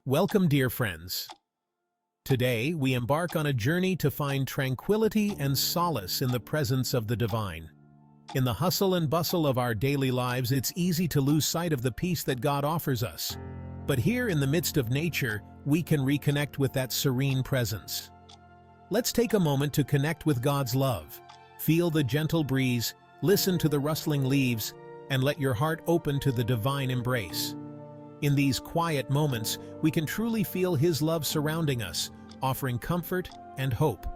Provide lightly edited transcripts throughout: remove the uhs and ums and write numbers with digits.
Welcome, dear friends. Today, we embark on a journey to find tranquility and solace in the presence of the divine. In the hustle and bustle of our daily lives, it's easy to lose sight of the peace that God offers us. But here in the midst of nature, we can reconnect with that serene presence. Let's take a moment to connect with God's love. Feel the gentle breeze, listen to the rustling leaves, and let your heart open to the divine embrace. In these quiet moments, we can truly feel His love surrounding us, offering comfort and hope.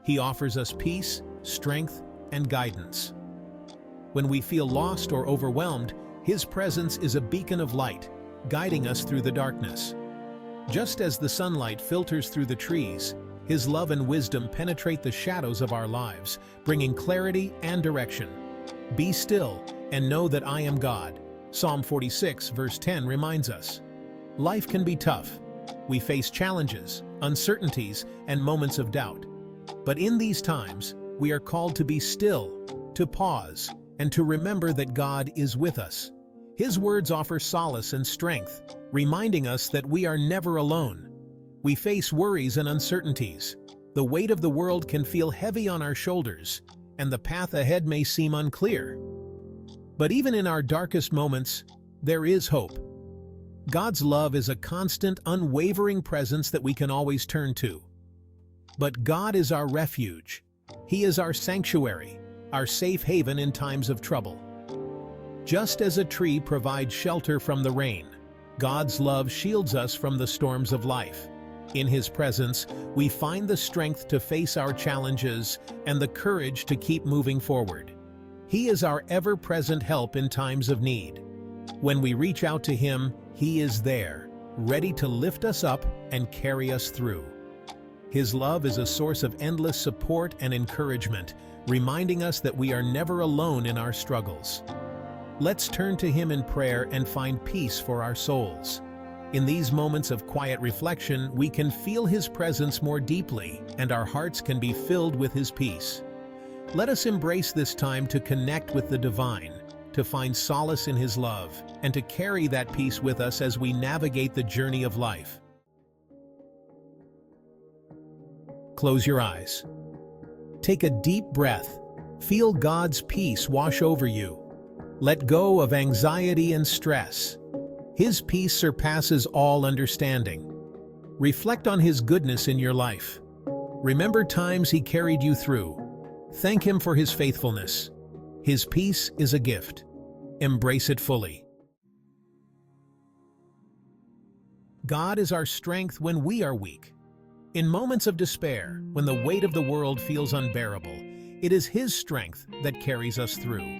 He offers us peace, strength, and guidance. When we feel lost or overwhelmed, His presence is a beacon of light, guiding us through the darkness. Just as the sunlight filters through the trees, His love and wisdom penetrate the shadows of our lives, bringing clarity and direction. Be still and know that I am God. Psalm 46, verse 10 reminds us. Life can be tough. We face challenges, uncertainties, and moments of doubt. But in these times, we are called to be still, to pause, and to remember that God is with us. His words offer solace and strength, reminding us that we are never alone. We face worries and uncertainties. The weight of the world can feel heavy on our shoulders, and the path ahead may seem unclear. But even in our darkest moments, there is hope. God's love is a constant, unwavering presence that we can always turn to. But God is our refuge. He is our sanctuary, our safe haven in times of trouble. Just as a tree provides shelter from the rain, God's love shields us from the storms of life. In His presence, we find the strength to face our challenges and the courage to keep moving forward. He is our ever-present help in times of need. When we reach out to Him, He is there, ready to lift us up and carry us through. His love is a source of endless support and encouragement, reminding us that we are never alone in our struggles. Let's turn to Him in prayer and find peace for our souls. In these moments of quiet reflection, we can feel His presence more deeply, and our hearts can be filled with His peace. Let us embrace this time to connect with the divine, to find solace in His love, and to carry that peace with us as we navigate the journey of life. Close your eyes. Take a deep breath. Feel God's peace wash over you. Let go of anxiety and stress. His peace surpasses all understanding. Reflect on His goodness in your life. Remember times He carried you through. Thank Him for His faithfulness. His peace is a gift. Embrace it fully. God is our strength when we are weak. In moments of despair, when the weight of the world feels unbearable, it is His strength that carries us through.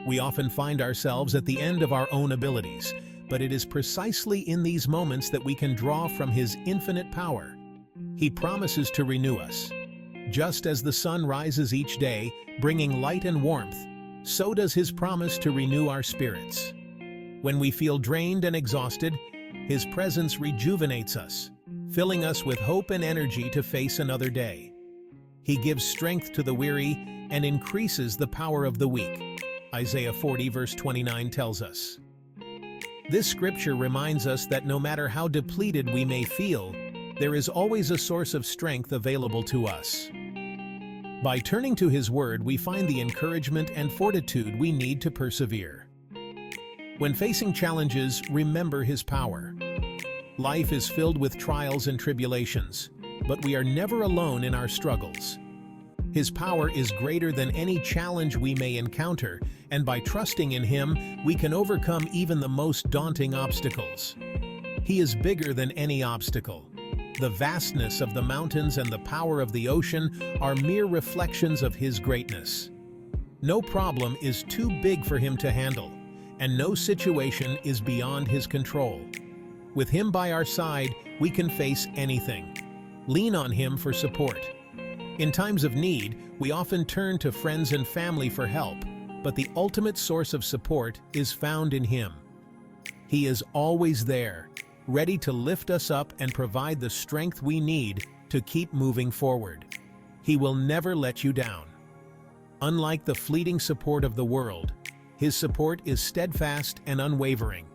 We often find ourselves at the end of our own abilities, but it is precisely in these moments that we can draw from His infinite power. He promises to renew us. Just as the sun rises each day, bringing light and warmth, so does His promise to renew our spirits. When we feel drained and exhausted, His presence rejuvenates us, filling us with hope and energy to face another day. He gives strength to the weary and increases the power of the weak. Isaiah 40 verse 29 tells us. This scripture reminds us that no matter how depleted we may feel, there is always a source of strength available to us. By turning to His Word, we find the encouragement and fortitude we need to persevere. When facing challenges, remember His power. Life is filled with trials and tribulations, but we are never alone in our struggles. His power is greater than any challenge we may encounter, and by trusting in Him, we can overcome even the most daunting obstacles. He is bigger than any obstacle. The vastness of the mountains and the power of the ocean are mere reflections of His greatness. No problem is too big for Him to handle, and no situation is beyond His control. With Him by our side, we can face anything. Lean on Him for support. In times of need, we often turn to friends and family for help, but the ultimate source of support is found in Him. He is always there, ready to lift us up and provide the strength we need to keep moving forward. He will never let you down. Unlike the fleeting support of the world, His support is steadfast and unwavering.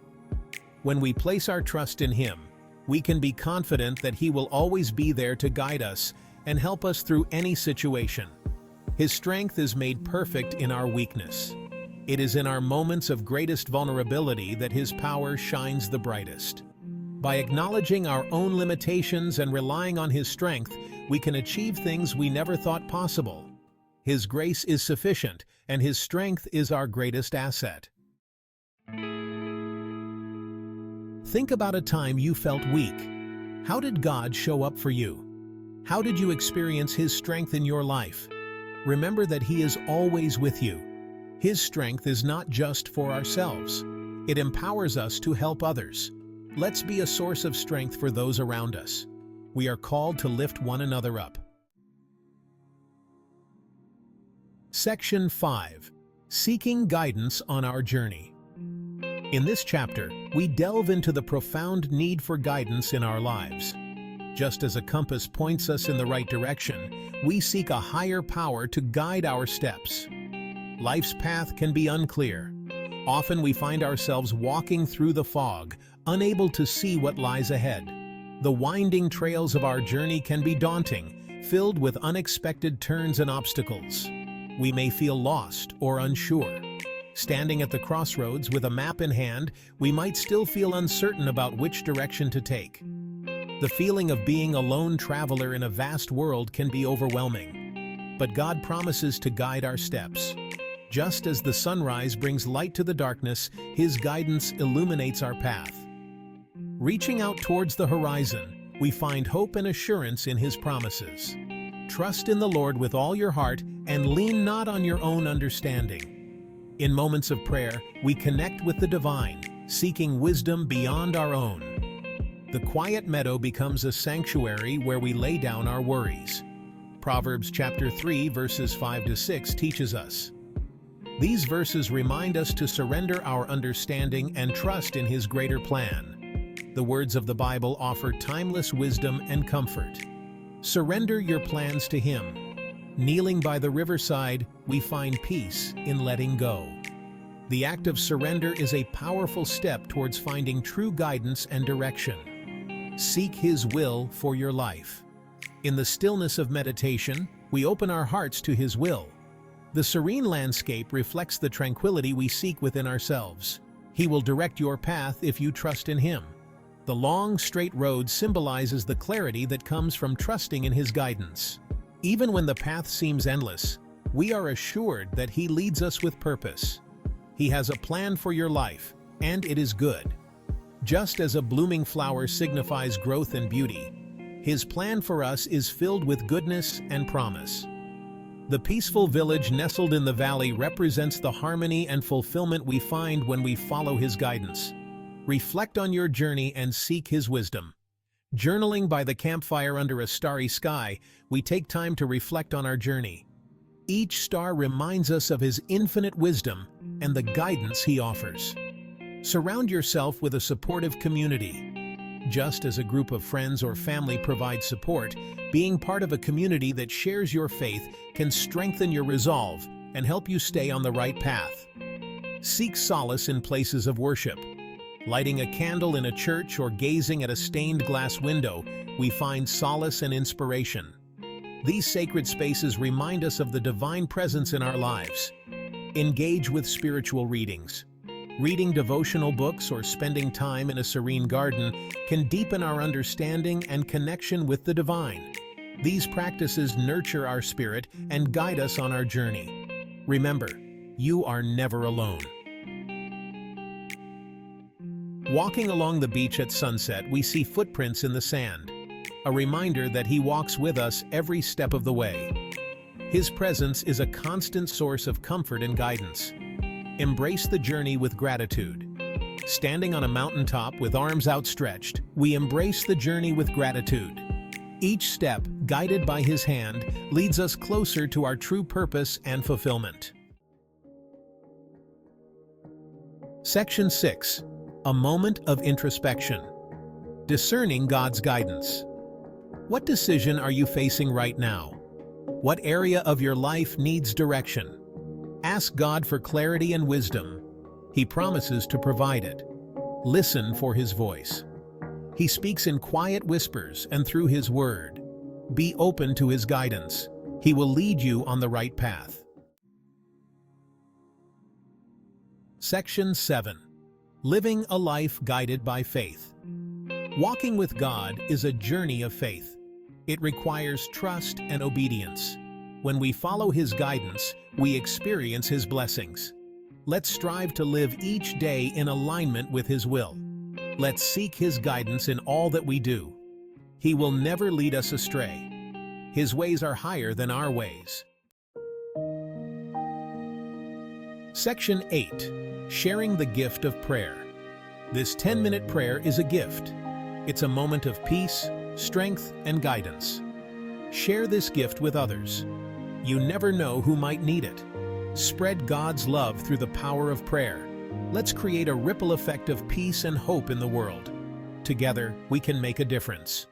When we place our trust in Him, we can be confident that He will always be there to guide us and help us through any situation. His strength is made perfect in our weakness. It is in our moments of greatest vulnerability that His power shines the brightest. By acknowledging our own limitations and relying on His strength, we can achieve things we never thought possible. His grace is sufficient, and His strength is our greatest asset. Think about a time you felt weak. How did God show up for you? How did you experience His strength in your life? Remember that He is always with you. His strength is not just for ourselves. It empowers us to help others. Let's be a source of strength for those around us. We are called to lift one another up. Section 5. Seeking Guidance on Our Journey. In this chapter, we delve into the profound need for guidance in our lives. Just as a compass points us in the right direction, we seek a higher power to guide our steps. Life's path can be unclear. Often we find ourselves walking through the fog, unable to see what lies ahead. The winding trails of our journey can be daunting, filled with unexpected turns and obstacles. We may feel lost or unsure. Standing at the crossroads with a map in hand, we might still feel uncertain about which direction to take. The feeling of being a lone traveler in a vast world can be overwhelming. But God promises to guide our steps. Just as the sunrise brings light to the darkness, His guidance illuminates our path. Reaching out towards the horizon, we find hope and assurance in His promises. Trust in the Lord with all your heart and lean not on your own understanding. In moments of prayer, we connect with the divine, seeking wisdom beyond our own. The quiet meadow becomes a sanctuary where we lay down our worries. Proverbs chapter 3, verses 5-6 teaches us. These verses remind us to surrender our understanding and trust in His greater plan. The words of the Bible offer timeless wisdom and comfort. Surrender your plans to Him. Kneeling by the riverside, we find peace in letting go. The act of surrender is a powerful step towards finding true guidance and direction. Seek His will for your life. In the stillness of meditation, we open our hearts to His will. The serene landscape reflects the tranquility we seek within ourselves. He will direct your path if you trust in Him. The long, straight road symbolizes the clarity that comes from trusting in His guidance. Even when the path seems endless, we are assured that He leads us with purpose. He has a plan for your life, and it is good. Just as a blooming flower signifies growth and beauty, His plan for us is filled with goodness and promise. The peaceful village nestled in the valley represents the harmony and fulfillment we find when we follow His guidance. Reflect on your journey and seek His wisdom. Journaling by the campfire under a starry sky, we take time to reflect on our journey. Each star reminds us of His infinite wisdom and the guidance He offers. Surround yourself with a supportive community. Just as a group of friends or family provide support, being part of a community that shares your faith can strengthen your resolve and help you stay on the right path. Seek solace in places of worship. Lighting a candle in a church or gazing at a stained glass window, we find solace and inspiration. These sacred spaces remind us of the divine presence in our lives. Engage with spiritual readings. Reading devotional books or spending time in a serene garden can deepen our understanding and connection with the divine. These practices nurture our spirit and guide us on our journey. Remember, you are never alone. Walking along the beach at sunset, we see footprints in the sand, a reminder that He walks with us every step of the way. His presence is a constant source of comfort and guidance. Embrace the journey with gratitude. Standing on a mountaintop with arms outstretched, we embrace the journey with gratitude. Each step, guided by His hand, leads us closer to our true purpose and fulfillment. Section 6. A moment of introspection. Discerning God's guidance. What decision are you facing right now? What area of your life needs direction? Ask God for clarity and wisdom. He promises to provide it. Listen for His voice. He speaks in quiet whispers and through His Word. Be open to His guidance. He will lead you on the right path. Section 7. Living a life guided by faith. Walking with God is a journey of faith. It requires trust and obedience. When we follow His guidance, we experience His blessings. Let's strive to live each day in alignment with His will. Let's seek His guidance in all that we do. He will never lead us astray. His ways are higher than our ways. Section 8. Sharing the gift of prayer. This 10-minute prayer is a gift. It's a moment of peace, strength, and guidance. Share this gift with others. You never know who might need it. Spread God's love through the power of prayer. Let's create a ripple effect of peace and hope in the world. Together, we can make a difference.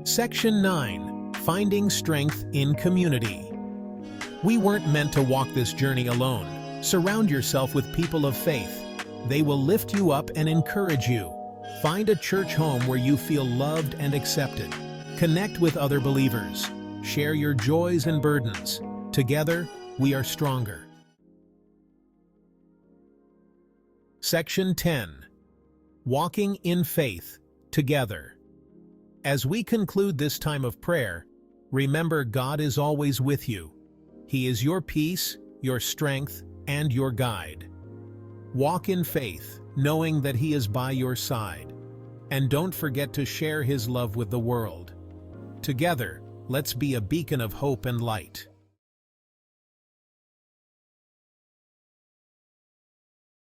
Section 9. Finding strength in community. We weren't meant to walk this journey alone. Surround yourself with people of faith. They will lift you up and encourage you. Find a church home where you feel loved and accepted. Connect with other believers. Share your joys and burdens. Together, we are stronger. Section 10. Walking in faith together. As we conclude this time of prayer, remember God is always with you. He is your peace, your strength, and your guide. Walk in faith, knowing that He is by your side. And don't forget to share His love with the world. Together, let's be a beacon of hope and light.